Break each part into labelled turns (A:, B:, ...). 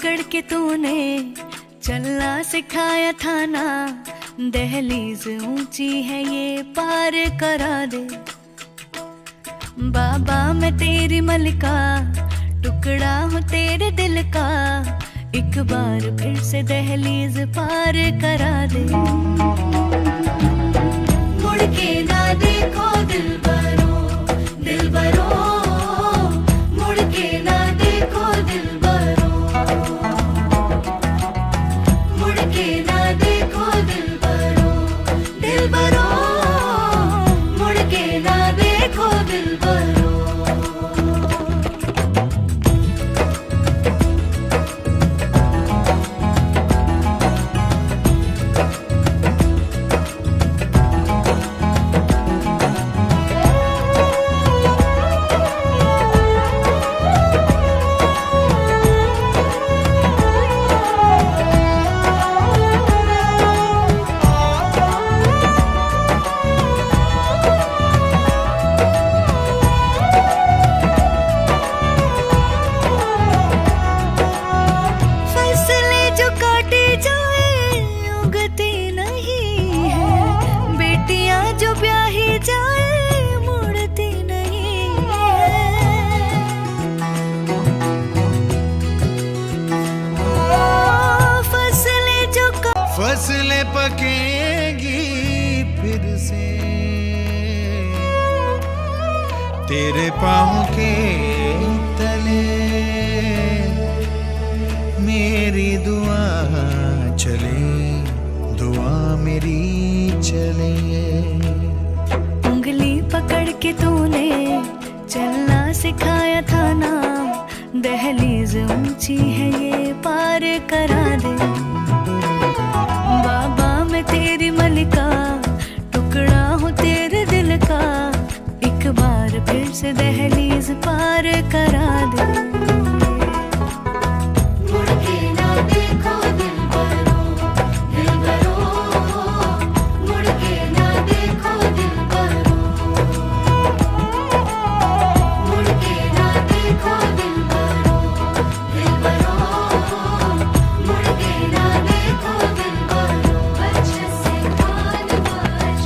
A: पकड़ के तूने चलना सिखाया था ना, दहलीज ऊंची है ये पार करा दे। बाबा मैं तेरी मलिका, टुकड़ा हूँ तेरे दिल का, एक बार फिर से दहलीज पार करा दे। मुड़ के ना देखो दिलबरो, दिलबरो, मुड़ के ना देखो दिलबरो, मुड़ के ना देखो दिलबरो, दिलबरो, मुड़ के ना देखो दिलबरो।
B: फसलें पकेंगी फिर से तेरे पाँव के तले, मेरी दुआ चले, दुआ मेरी चले।
A: उंगली पकड़ के तूने चलना सिखाया था ना, दहलीज ऊंची है ये पार करा दे। बाबा मैं तेरी मलिका, टुकड़ा हूँ तेरे दिल का, एक बार फिर से दहलीज पार करा दे। मुड़ के ना देखो दिलबरो, दिलबरो, मुड़ के ना देखो दिलबरो, मुड़ के ना देखो दिलबरो, दिलबरो, मुड़ के ना देखो दिलबरो। अच्छे से कान बाज,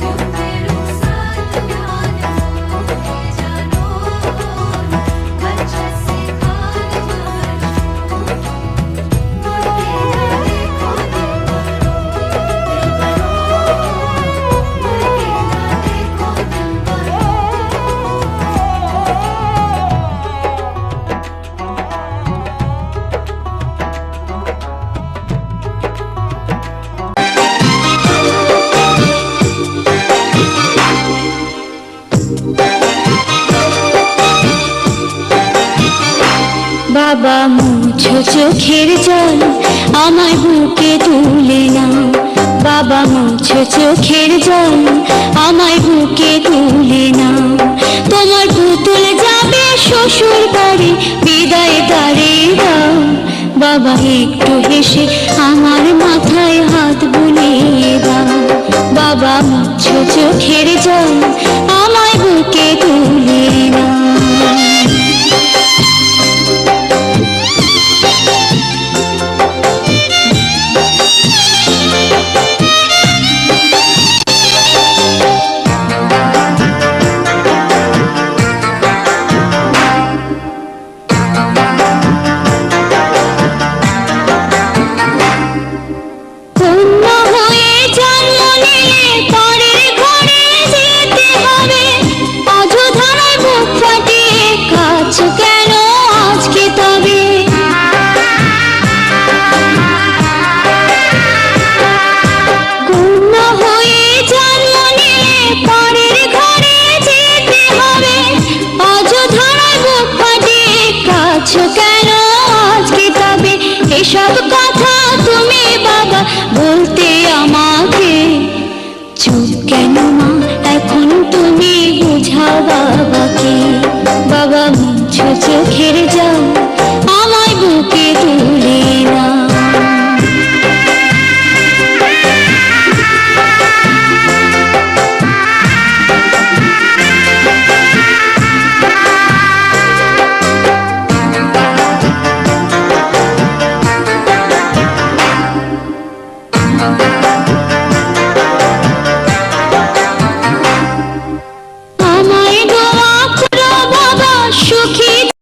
A: गुफ्तगू साथ ध्यान हो जानो, अच्छे से कान बाज, मुड़ के ना देखो दिलबरो, दिलबरो, मुड़ के ना देखो दिलबरो।
C: বাবা মুছো চোখের জল আমার বুকে তুলে নাও, বাবা মুছো চোখের জল আমার বুকে তুলে নাও। তোমার পুতুল যাবে শ্বশুর বাড়ি, বিদায় তারে দাও। বাবা একটু হেসে আমার মাথায় হাত বুলিয়ে দাও। বাবা মুছো চোখের জল আমার বুকে তুলে নাও। এসব কথা তুমি বাবা বলতে আমাকে, চুপ কেন মা এখন তুমি বুঝাও বাবাকে। বাবা মুছো চোখের জল